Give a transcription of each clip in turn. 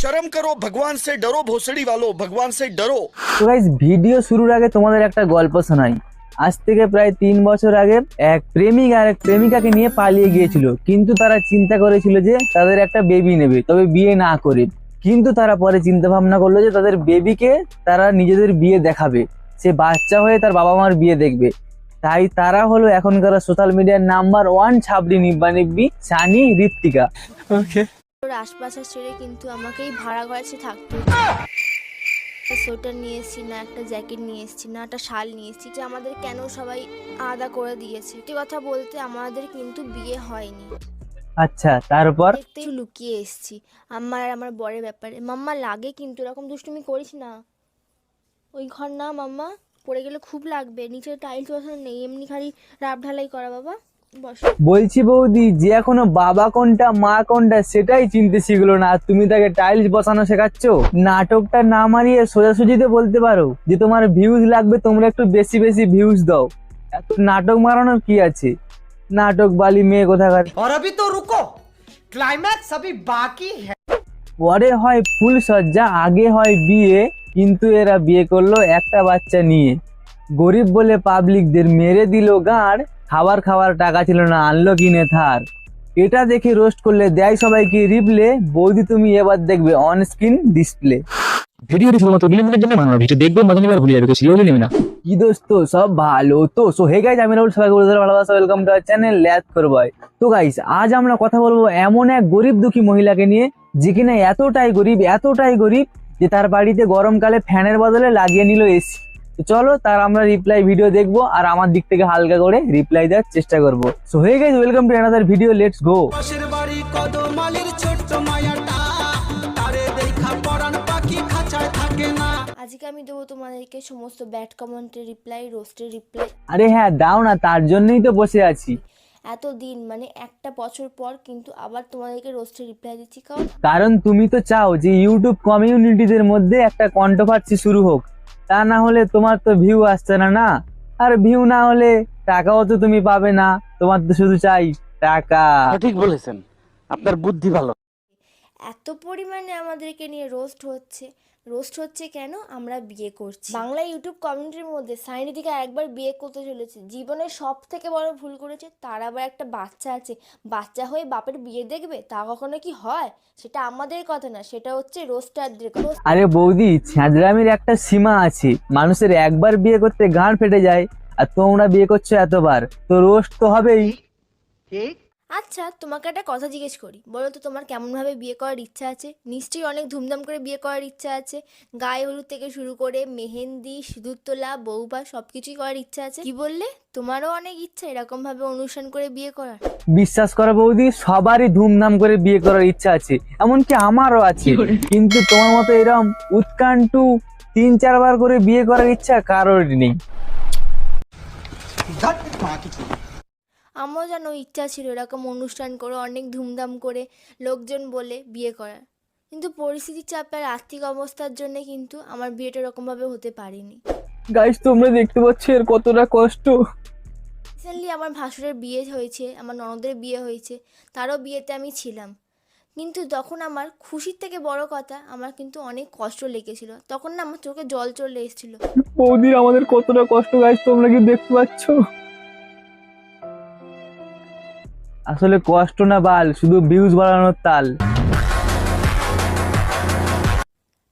शर्म करो, भगवान से डरो, भोसड़ी वालों, भगवान से डरो। তো গাইস ভিডিও শুরুর আগে তোমাদের একটা গল্প শোনাই। আজ থেকে প্রায় 3 বছর আগে এক প্রেমিক আর এক প্রেমিকাকে নিয়ে পালিয়ে গিয়েছিল, কিন্তু তারা চিন্তা করেছিল যে তাদের একটা বেবি নেবে, তবে বিয়ে না করে। কিন্তু তারা পরে চিন্তা ভাবনা করলো যে তাদের বেবিকে তারা নিজেদের বিয়ে দেখাবে, সে বাচ্চা হয়ে তার বাবা মার বিয়ে দেখবে। তাই তারা হলো এখনকার সোশ্যাল মিডিয়ার নাম্বার 1 ছাবড়ি নিব্বানিব্বি সানি ঋত্বিকা। ওর আশপাশে ছেড়ে কিন্তু আমাকেই ভাড়া ঘরে থাকতে সোয়েটার নিয়ে এসেছি না, একটা জ্যাকেট নিয়ে এসেছি না, একটা শাল নিয়ে এসেছি, যে আমাদের কেন সবাই আলাদা করে দিয়েছে। সত্যি কথা বলতে আমাদের কিন্তু বিয়ে হয়নি। আচ্ছা, তারপর দেখতে লুকিয়ে এসেছি আমার আর আমার বরের ব্যাপারে। মাম্মা লাগে কিন্তু এরকম দুষ্টুমি করিস না, ওই ঘর না মাম্মা, পড়ে গেলে খুব লাগবে, নিচে টাইলস বসানো নেই, এমনি খালি রাব ঢালাই করা। বাবা বস। বলছি বৌদি, যে এখনো বাবা কোনটা মা কোনটা সেটাই চিনতে শিখলো না, আর তুমি তাকে টাইলস বসানো শেখাচ্ছ। নাটকটা না মারিয়ে সোজাসুজিতে বলতে পারো যে তোমার ভিউজ লাগবে, তোমরা একটু বেশি বেশি ভিউজ দাও। এত নাটক মারানোর কি আছে? নাটক বালি মেয়ে কোথাকার। और अभी तो रुको, क्लाइमैक्स अभी बाकी है। পরে হয় ফুল সজ্জা, আগে হয় বিয়ে, কিন্তু এরা বিয়ে করলো একটা বাচ্চা নিয়ে। গরিব বলে পাবলিকদের মেরে দিল গাঁড়, খাবার টাকা ছিল না, আনলো কিনে থার। এটা দেখে রোস্ট করলে দেয় সবাইকে রিপ্লে, বৌদি তুমি এবার দেখবে অন স্ক্রিন ডিসপ্লে। ভিডিওটি শুধুমাত্র বিনোদনের জন্য বানানো, ভিডিও দেখবে মজা নেবে আর ভুলে যাবে, সিরিয়াসলি নেবে না। কি দোস্ত, সব ভালো তো? সো হে গাইস, আমি রাহুল, সবাইকে বলে দিলাম ভালোবাসা, ওয়েলকাম টু আওয়ার চ্যানেল ল্যাথ করবয়। তো গাইস, আজ আমরা কথা বলবো এমন এক গরিব দুঃখী মহিলাকে নিয়ে, যে কিনা এতটাই গরিব যে তার বাড়িতে গরমকালে ফ্যানের বদলে লাগিয়ে নিল এসি। তো চলো তার আমরা রিপ্লাই ভিডিও দেখবো, আর আমার দিক থেকে হালকা করে রিপ্লাই দেওয়ার চেষ্টা করবো। So hey guys, welcome to another video, let's go. আজকে আমি দেবো তোমাদেরকে সমস্ত ব্যাড কমেন্টের রিপ্লাই, রোস্টের রিপ্লাই। আরে হ্যাঁ দাও না, তার জন্যই তো বসে আছি। এতদিন মানে একটা বছর পর কিন্তু আবার তোমাদেরকে রোস্টের রিপ্লাই দিচ্ছি, কারণ তুমি তো চাও যে ইউটিউব কমিউনিটিদের মধ্যে একটা কন্ট্রোভার্সি শুরু হোক, তা না হলে তোমার তো ভিউ আসছে না, আর ভিউ না হলে টাকাও তো তুমি পাবে না, তোমার তো শুধু চাই টাকা। ঠিক বলেছেন, আপনার বুদ্ধি ভালো। এত পরিমাণে আমাদেরকে নিয়ে রোস্ট হচ্ছে কেন? আমরা বিয়ে করছি। বাংলা ইউটিউব কমিউনিটির মধ্যে সাইনিদিকে একবার বিয়ে করতে চলেছে, জীবনের সব থেকে বড় ভুল করেছে। তার আবার একটা বাচ্চা আছে, বাচ্চা হয়ে বাপের বিয়ে দেখবে, তা কখনো কি হয়? সেটা আমাদের কথা না, সেটা হচ্ছে রোস্টারদের কথা। আরে বৌদি, ছ্যাঁচড়ামির একটা সীমা আছে, মানুষের একবার বিয়ে করতে গাঁড় ফেটে যায়, আর তোমরা বিয়ে করছো এতবার, তো রোস্ট তো হবেই। আচ্ছা, তোমাকে একটা কথা জিজ্ঞেস করি, বলো তো তোমার কেমনভাবে বিয়ে করার ইচ্ছা আছে? নিশ্চয়ই অনেক ধুমধাম করে বিয়ে করার ইচ্ছা আছে, গায়ে হলুদ থেকে শুরু করে মেহেন্দি, সিঁদুর তোলা, বৌভাত সব কিছুই করার ইচ্ছা আছে। কি বললে? তোমারও অনেক ইচ্ছা এরকমভাবে অনুষ্ঠান করে বিয়ে করার? বিশ্বাস করো বৌদি, সবারই ধুমধাম করে বিয়ে করার ইচ্ছা আছে, এমনকি আমারও আছে, কিন্তু তোমার মতো এরকম উৎকণ্ঠু 3-4 বার করে বিয়ে করার ইচ্ছা কারোর নেই। আমারও যেন ইচ্ছা ছিল এরকম অনুষ্ঠান করে অনেক ধুমধাম করে লোকজন বলে বিয়ে করার, কিন্তু পরিস্থিতির চাপে আর আর্থিক অবস্থার জন্য কিন্তু আমার বিয়েটা এরকমভাবে হতে পারেনি। গাইস, তোমরা দেখতে পাচ্ছ এর কতটা কষ্ট। রিসেন্টলি আমার ভাসুরের বিয়ে হয়েছে, আমার ননদের বিয়ে হয়েছে, তারও বিয়েতে আমি ছিলাম, কিন্তু তখন আমার খুশির থেকে বড় কথা আমার কিন্তু অনেক কষ্ট লেগেছিল। তখন না আমার চোখে জল চলে এসেছিল। বৌদির আমাদের কতটা কষ্ট গাইস, তোমরা কি দেখতে পাচ্ছ? আসলে কষ্ট না বাল, শুধু ভিউজ বাড়ানোর তাল।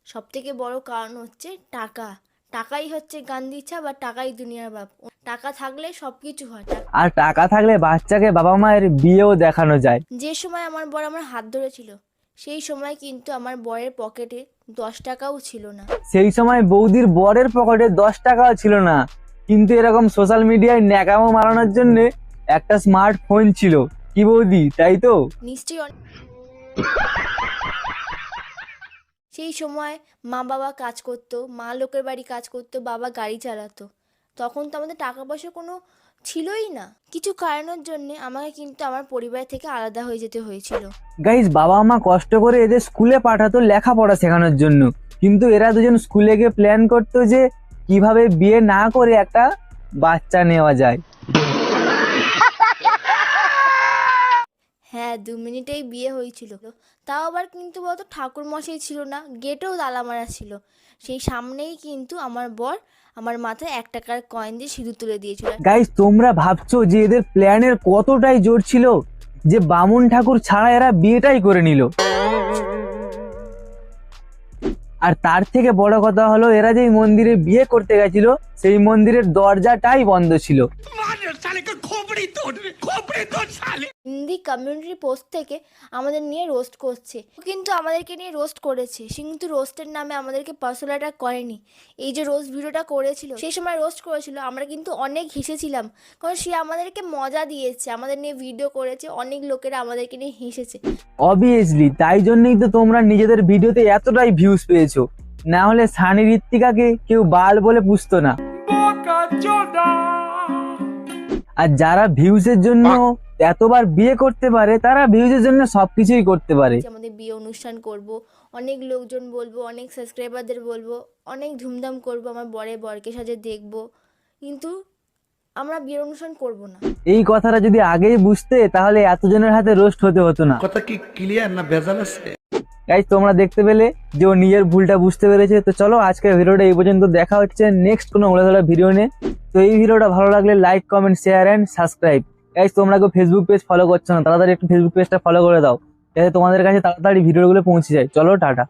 সব থেকে বড় কারণ হচ্ছে টাকা। টাকাই হচ্ছে গান্ধী ইচ্ছা বা টাকাই দুনিয়ার বাপ। টাকা থাকলে সব কিছু হয়। আর টাকা থাকলে বাচ্চাকে বাবা মায়ের বিয়েও দেখানো যায়। যে সময় আমার বর আমার হাত ধরেছিল, সেই সময় কিন্তু আমার বরের পকেটে 10 টাকাও ছিল না। সেই সময় বৌদির বরের পকেটে 10 টাকাও ছিল না, কিন্তু এরকম সোশ্যাল মিডিয়ায় ন্যাকামো মারানোর জন্য একটা স্মার্টফোন ছিল। কি বৌদি, তাই তো? নিশ্চয়ই সেই সময় মা বাবা কাজ করতো, মা লোকের বাড়ি কাজ করতো, বাবা গাড়ি চালাতো, তখন তো আমাদের টাকা পয়সা কোনো ছিলই না। কিছু কারণের জন্য আমাকে কিন্তু আমার পরিবার থেকে আলাদা হয়ে যেতে হয়েছিল। গাইস, বাবা মা কষ্ট করে এদের স্কুলে পাঠাতো লেখাপড়া শেখানোর জন্য, কিন্তু এরা দুজন স্কুলে গিয়ে প্ল্যান করতো যে কিভাবে বিয়ে না করে একটা বাচ্চা নেওয়া যায়। হ্যাঁ 2 মিনিটেই বিয়ে হয়েছিল, তাও আবার কিন্তু বলতো ঠাকুর মশাই ছিল না, গেটেও তালা মারা ছিল। সেই সামনেই কিন্তু আমার বর আমার মাথায় 1 টাকার কয়েন দিয়ে সিঁদুর তুলে দিয়েছিল। গাইস তোমরা ভাবছো যে এদের প্ল্যানের কতটাই জোর ছিল যে বামুন ঠাকুর ছাড়া এরা বিয়েটাই করে নিল। আর তার থেকে বড় কথা হলো এরা যেই মন্দিরে বিয়ে করতে গেছিল সেই মন্দিরের দরজাটাই বন্ধ ছিল। হিন্দি কমিউনিটি পোস্ট থেকে আমাদের নিয়ে রোস্ট করছে, কিন্তু আমাদেরকে নিয়ে রোস্ট করেছে, সে কিন্তু রোস্টের নামে আমাদেরকে পার্সোনাল অ্যাটাক করেনি। এই যে রোস্ট ভিডিওটা করেছিল সেই সময় রোস্ট করেছিল, আমরা কিন্তু অনেক হেসেছিলাম, কারণ সে আমাদেরকে মজা দিয়েছে, আমাদের নিয়ে ভিডিও করেছে, অনেক লোকেরা আমাদেরকে নিয়ে হেসেছে। অবভিয়াসলি তাই জন্যই তো তোমরা নিজেদের ভিডিওতে এতটাই ভিউজ পেয়েছো, না হলে সানি ঋত্বিকাকে কেউ বাল বলে পুষতো না। আর যারা ভিউজের জন্য এতবার বিয়ে করতে পারে তারা ভিউজের জন্য সবকিছুই করতে পারে। যে আমাদের বিয়ে অনুষ্ঠান করব, অনেক লোকজন বলবো, অনেক সাবস্ক্রাইবারদের বলবো, অনেক ধুমধাম করব, আমার বরকে সাজে দেখবো, কিন্তু আমরা বিয়ের অনুষ্ঠান করব না। এই কথাটা যদি আগেই বুঝতে তাহলে এতজনের হাতে রোস্ট হতে হতো না। কথা কি ক্লিয়ার না ভেজাল আছে? গাইস তোমরা দেখতে পেলে যে ও নিজের ভুলটা বুঝতে পেরেছে। তো চলো আজকের ভিডিওটা এই পর্যন্ত, দেখা হচ্ছে নেক্সট কোনো উড়াধরা ভিডিও নিয়ে। তো এই ভিডিওটা ভালো লাগলে like, comment, share and subscribe. Guys তোমরা কেউ ফেসবুক পেজ ফলো করছো না, তাড়াতাড়ি একটু ফেসবুক পেজটা ফলো করে দাও যাতে তোমাদের কাছে তাড়াতাড়ি ভিডিওগুলো পৌঁছে যায়। চলো টাটা।